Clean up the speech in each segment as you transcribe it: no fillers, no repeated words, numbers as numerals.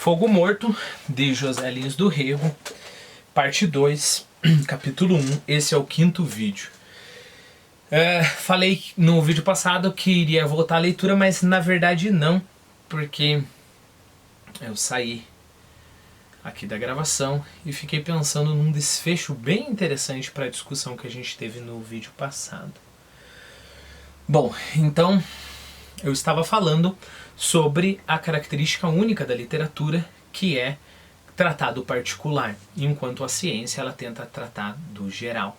Fogo Morto, de José Lins do Rego, parte 2, capítulo 1. Esse é o 5º vídeo. Falei no vídeo passado que iria voltar à leitura, mas na verdade não, porque eu saí aqui da gravação e fiquei pensando num desfecho bem interessante para a discussão que a gente teve no vídeo passado. Bom, então eu estava falando sobre a característica única da literatura, que é tratar do particular, enquanto a ciência ela tenta tratar do geral.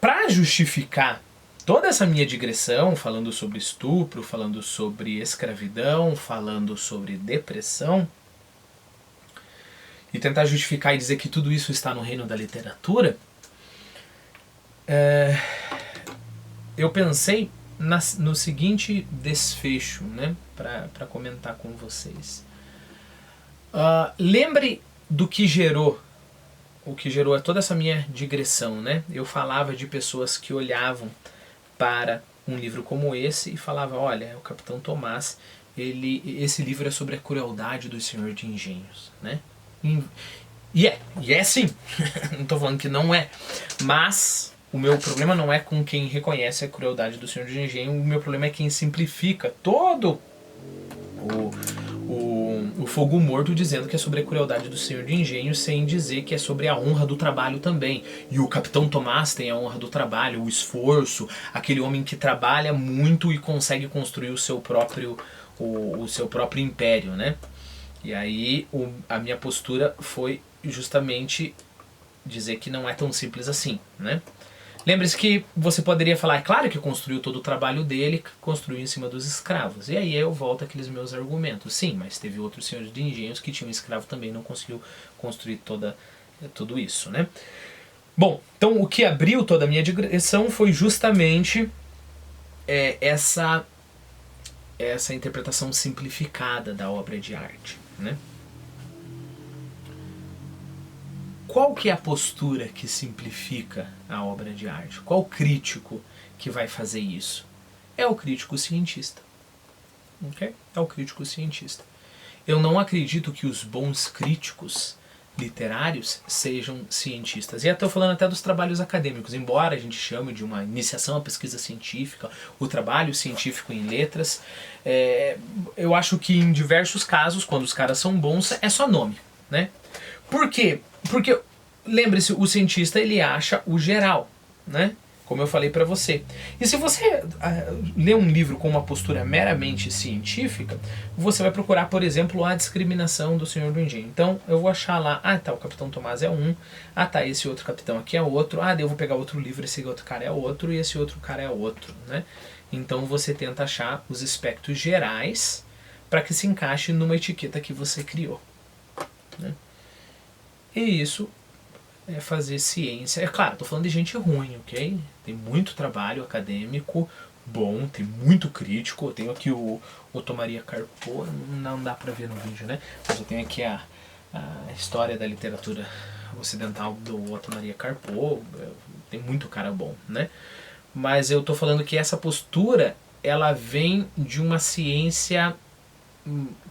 Para justificar toda essa minha digressão, falando sobre estupro, falando sobre escravidão, falando sobre depressão, e tentar justificar e dizer que tudo isso está no reino da literatura, eu pensei no seguinte desfecho, né, para comentar com vocês. Lembre do que gerou, o que gerou toda essa minha digressão, né? Eu falava de pessoas que olhavam para um livro como esse e falavam, olha, o Capitão Tomás, esse livro é sobre a crueldade do Senhor de Engenhos, né? E é sim, não estou falando que não é, mas o meu problema não é com quem reconhece a crueldade do Senhor de Engenho, o meu problema é quem simplifica todo o Fogo Morto dizendo que é sobre a crueldade do Senhor de Engenho, sem dizer que é sobre a honra do trabalho também. E o Capitão Tomás tem a honra do trabalho, o esforço, aquele homem que trabalha muito e consegue construir o seu próprio império, né? E aí a minha postura foi justamente dizer que não é tão simples assim, né? Lembre-se que você poderia falar, é claro que construiu todo o trabalho dele, construiu em cima dos escravos. E aí eu volto àqueles meus argumentos. Sim, mas teve outros senhores de engenhos que tinham escravo também, não conseguiu construir tudo isso, né? Bom, então o que abriu toda a minha digressão foi justamente essa interpretação simplificada da obra de arte, né? Qual que é a postura que simplifica a obra de arte? Qual crítico que vai fazer isso? É o crítico cientista. Okay? É o crítico cientista. Eu não acredito que os bons críticos literários sejam cientistas. E estou falando até dos trabalhos acadêmicos, embora a gente chame de uma iniciação à pesquisa científica, o trabalho científico em letras, eu acho que em diversos casos, quando os caras são bons, é só nome, né? Por quê? Porque, lembre-se, o cientista ele acha o geral, né? Como eu falei para você. E se você lê um livro com uma postura meramente científica, você vai procurar, por exemplo, a discriminação do Senhor do Engenho. Então, eu vou achar lá, tá, o Capitão Tomás é um, tá, esse outro capitão aqui é outro, eu vou pegar outro livro, esse outro cara é outro, e esse outro cara é outro, né? Então, você tenta achar os aspectos gerais para que se encaixe numa etiqueta que você criou, né? E isso é fazer ciência. É claro, estou falando de gente ruim, ok? Tem muito trabalho acadêmico bom, tem muito crítico. Eu tenho aqui o Otto Maria Carpo, não dá para ver no vídeo, né? Mas eu tenho aqui a história da literatura ocidental do Otto Maria Carpo. Tem muito cara bom, né? Mas eu estou falando que essa postura, ela vem de uma ciência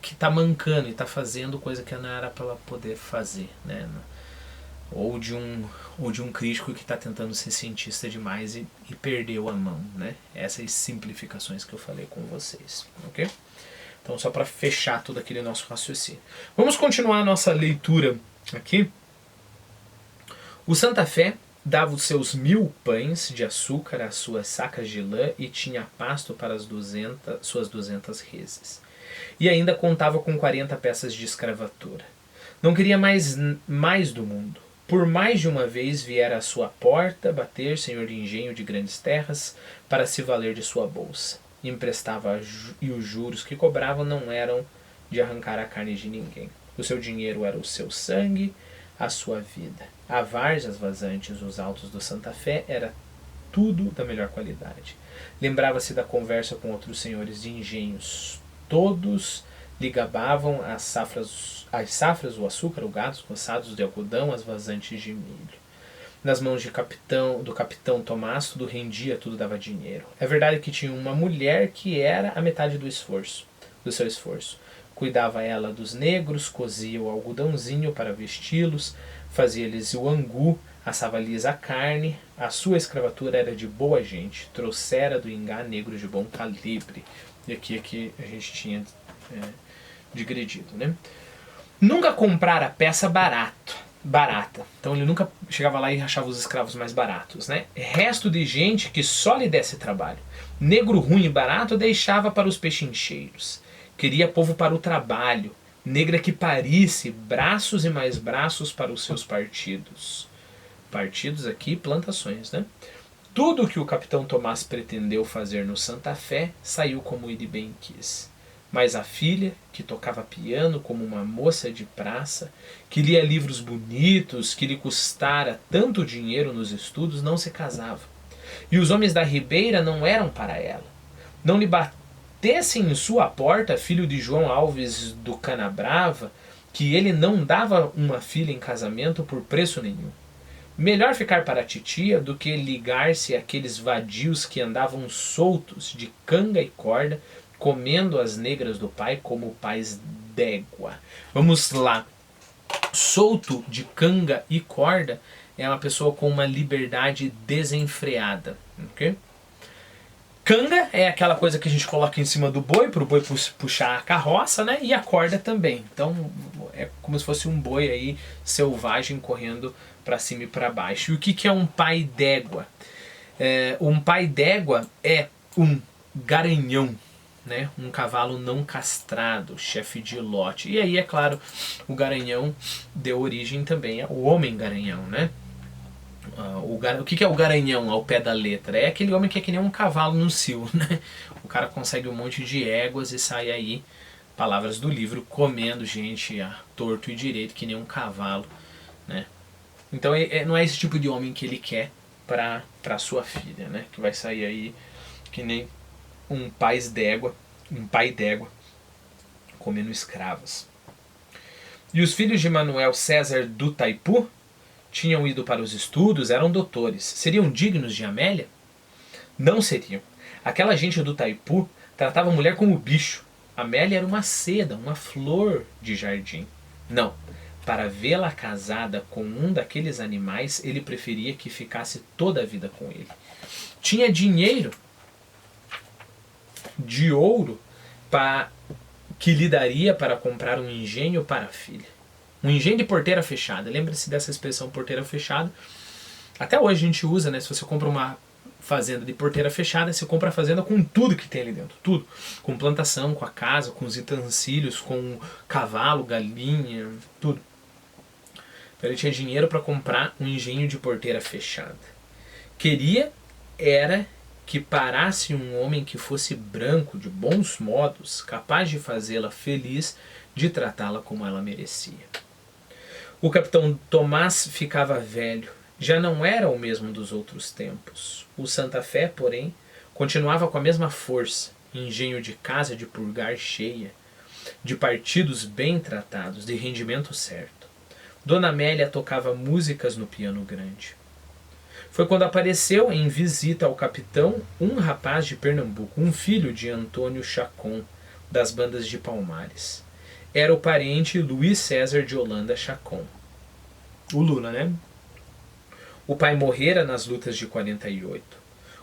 que está mancando e está fazendo coisa que não era para ela poder fazer, né? Ou de um crítico que está tentando ser cientista demais e perdeu a mão, né? Essas simplificações que eu falei com vocês, ok? Então, só para fechar todo aquele nosso raciocínio. Vamos continuar a nossa leitura aqui. O Santa Fé dava os seus 1000 pães de açúcar às suas sacas de lã e tinha pasto para suas 200 reses. E ainda contava com 40 peças de escravatura. Não queria mais do mundo. Por mais de uma vez viera à sua porta bater senhor de engenho de grandes terras para se valer de sua bolsa. Emprestava e os juros que cobrava não eram de arrancar a carne de ninguém. O seu dinheiro era o seu sangue, a sua vida. A várzea, as vazantes, os altos do Santa Fé era tudo da melhor qualidade. Lembrava-se da conversa com outros senhores de engenhos. Todos lhe gabavam as safras, o açúcar, o gado, os roçados de algodão, as vazantes de milho. Nas mãos do capitão Tomás tudo rendia, tudo dava dinheiro. É verdade que tinha uma mulher que era a metade do seu esforço. Cuidava ela dos negros, cozia o algodãozinho para vesti-los, fazia-lhes o angu, assava-lhes a carne. A sua escravatura era de boa gente, trouxera do Ingá negros de bom calibre. E aqui a gente tinha digredido, né? Nunca comprara peça barata. Então ele nunca chegava lá e achava os escravos mais baratos, né? Resto de gente que só lhe desse trabalho. Negro ruim e barato deixava para os pechincheiros. Queria povo para o trabalho. Negra que parisse, braços e mais braços para os seus partidos. Partidos aqui, plantações, né? Tudo o que o capitão Tomás pretendeu fazer no Santa Fé saiu como ele bem quis. Mas a filha, que tocava piano como uma moça de praça, que lia livros bonitos, que lhe custara tanto dinheiro nos estudos, não se casava. E os homens da Ribeira não eram para ela. Não lhe batessem em sua porta, filho de João Alves do Canabrava, que ele não dava uma filha em casamento por preço nenhum. Melhor ficar para a titia do que ligar-se àqueles vadios que andavam soltos de canga e corda, comendo as negras do pai como pais d'égua. Vamos lá. Solto de canga e corda é uma pessoa com uma liberdade desenfreada. Okay? Canga é aquela coisa que a gente coloca em cima do boi, para o boi puxar a carroça, né? E a corda também. Então é como se fosse um boi aí selvagem correndo para cima e para baixo. E o que é um pai d'égua? Um pai d'égua é um garanhão, né? Um cavalo não castrado, chefe de lote. E aí, é claro, o garanhão deu origem também ao homem garanhão, né? O que é o garanhão ao pé da letra? É aquele homem que é que nem um cavalo no cio, né? O cara consegue um monte de éguas e sai aí, palavras do livro, comendo gente a torto e direito, que nem um cavalo, né? Então não é esse tipo de homem que ele quer para sua filha, né? Que vai sair aí que nem um pai d'égua comendo escravas. E os filhos de Manuel César do Taipu tinham ido para os estudos, eram doutores. Seriam dignos de Amélia? Não seriam. Aquela gente do Taipu tratava a mulher como bicho. Amélia era uma seda, uma flor de jardim. Não. Para vê-la casada com um daqueles animais, ele preferia que ficasse toda a vida com ele. Tinha dinheiro de ouro que lhe daria para comprar um engenho para a filha. Um engenho de porteira fechada. Lembre-se dessa expressão porteira fechada. Até hoje a gente usa, né? Se você compra uma fazenda de porteira fechada, você compra a fazenda com tudo que tem ali dentro. Tudo. Com plantação, com a casa, com os utensílios, com cavalo, galinha, tudo. Então ele tinha dinheiro para comprar um engenho de porteira fechada. Era que parasse um homem que fosse branco, de bons modos, capaz de fazê-la feliz, de tratá-la como ela merecia. O capitão Tomás ficava velho, já não era o mesmo dos outros tempos. O Santa Fé, porém, continuava com a mesma força, engenho de casa de purgar cheia, de partidos bem tratados, de rendimento certo. Dona Amélia tocava músicas no piano grande. Foi quando apareceu em visita ao capitão um rapaz de Pernambuco, um filho de Antônio Chacon, das bandas de Palmares. Era o parente Luís César de Holanda Chacon. O Lula, né? O pai morrera nas lutas de 48.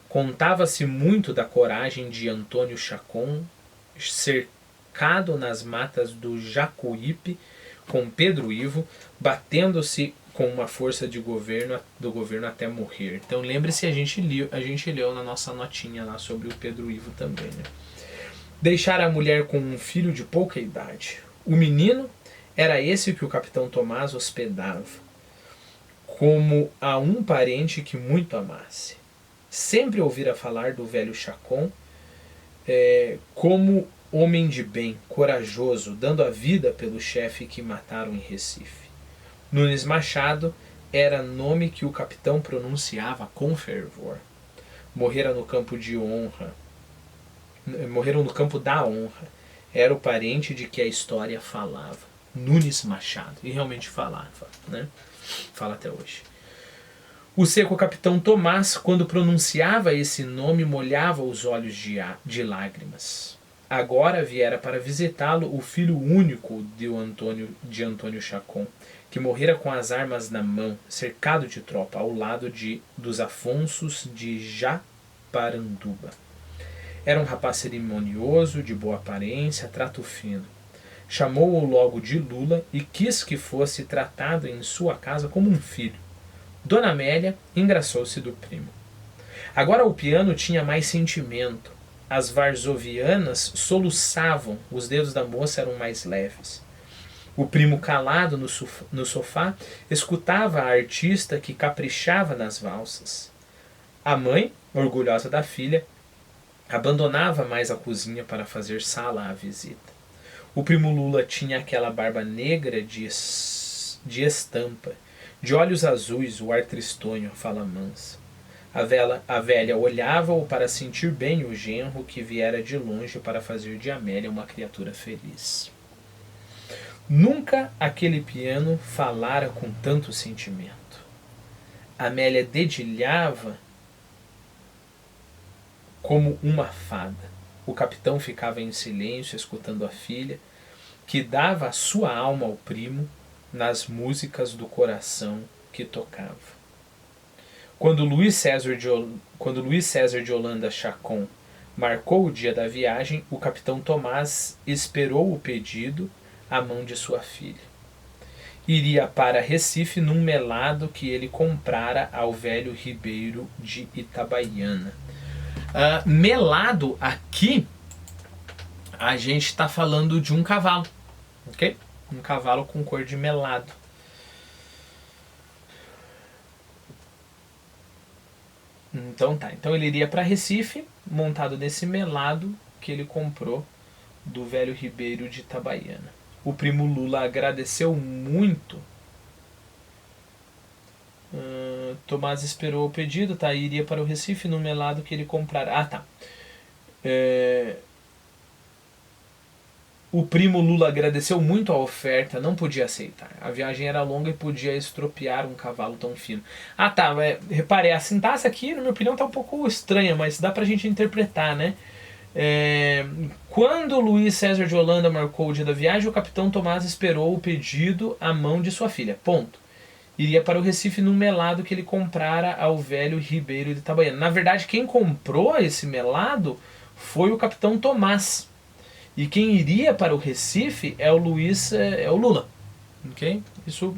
Contava-se muito da coragem de Antônio Chacon, cercado nas matas do Jacuípe, com Pedro Ivo, batendo-se com uma força do governo até morrer. Então lembre-se, a gente leu na nossa notinha lá sobre o Pedro Ivo também, né? Deixar a mulher com um filho de pouca idade. O menino era esse que o capitão Tomás hospedava, como a um parente que muito amasse. Sempre ouvira falar do velho Chacon como homem de bem, corajoso, dando a vida pelo chefe que mataram em Recife. Nunes Machado era nome que o capitão pronunciava com fervor. Morreram no campo da honra. Era o parente de que a história falava. Nunes Machado. E realmente falava, né? Fala até hoje. O seco capitão Tomás, quando pronunciava esse nome, molhava os olhos de lágrimas. agora viera para visitá-lo o filho único de Antônio Chacon, que morrera com as armas na mão, cercado de tropa, ao lado dos Afonsos de Japaranduba. Era um rapaz cerimonioso, de boa aparência, trato fino. Chamou-o logo de Lula e quis que fosse tratado em sua casa como um filho. Dona Amélia engraçou-se do primo. Agora o piano tinha mais sentimento. As varzovianas soluçavam, os dedos da moça eram mais leves. O primo, calado no sofá, escutava a artista que caprichava nas valsas. A mãe, orgulhosa da filha, abandonava mais a cozinha para fazer sala à visita. O primo Lula tinha aquela barba negra de estampa, de olhos azuis, o ar tristonho, a fala mansa. A velha olhava-o para sentir bem o genro que viera de longe para fazer de Amélia uma criatura feliz. Nunca aquele piano falara com tanto sentimento. Amélia dedilhava como uma fada. O capitão ficava em silêncio, escutando a filha, que dava a sua alma ao primo nas músicas do coração que tocava. Quando Luís César de Holanda Chacon marcou o dia da viagem, o capitão Tomás esperou o pedido à mão de sua filha. Iria para Recife num melado que ele comprara ao velho Ribeiro de Itabaiana. Melado aqui, a gente está falando de um cavalo, ok? Um cavalo com cor de melado. Então tá, então ele iria para Recife, montado nesse melado que ele comprou do velho Ribeiro de Itabaiana. O primo Lula agradeceu muito. Tomás esperou o pedido, tá? Iria para o Recife no melado que ele comprara. Ah, tá. O primo Lula agradeceu muito a oferta, não podia aceitar. A viagem era longa e podia estropiar um cavalo tão fino. Ah, tá. Reparei, a sintaxe aqui, na minha opinião, tá um pouco estranha, mas dá pra gente interpretar, né? Quando Luís César de Holanda marcou o dia da viagem, o capitão Tomás esperou o pedido à mão de sua filha. Ponto. Iria para o Recife num melado que ele comprara ao velho Ribeiro de Itabaiana. Na verdade, quem comprou esse melado foi o capitão Tomás. E quem iria para o Recife é o Lula. Ok? Isso,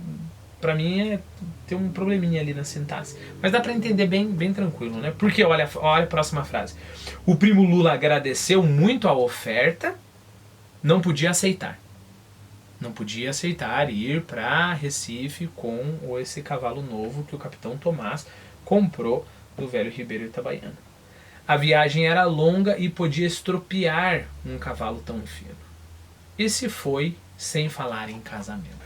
pra mim, tem um probleminha ali na sintaxe. Mas dá pra entender bem tranquilo, né? Porque, olha a próxima frase. O primo Lula agradeceu muito a oferta, não podia aceitar. Não podia aceitar ir para Recife com esse cavalo novo que o capitão Tomás comprou do velho Ribeiro Itabaiana. A viagem era longa e podia estropiar um cavalo tão fino. E se foi sem falar em casamento.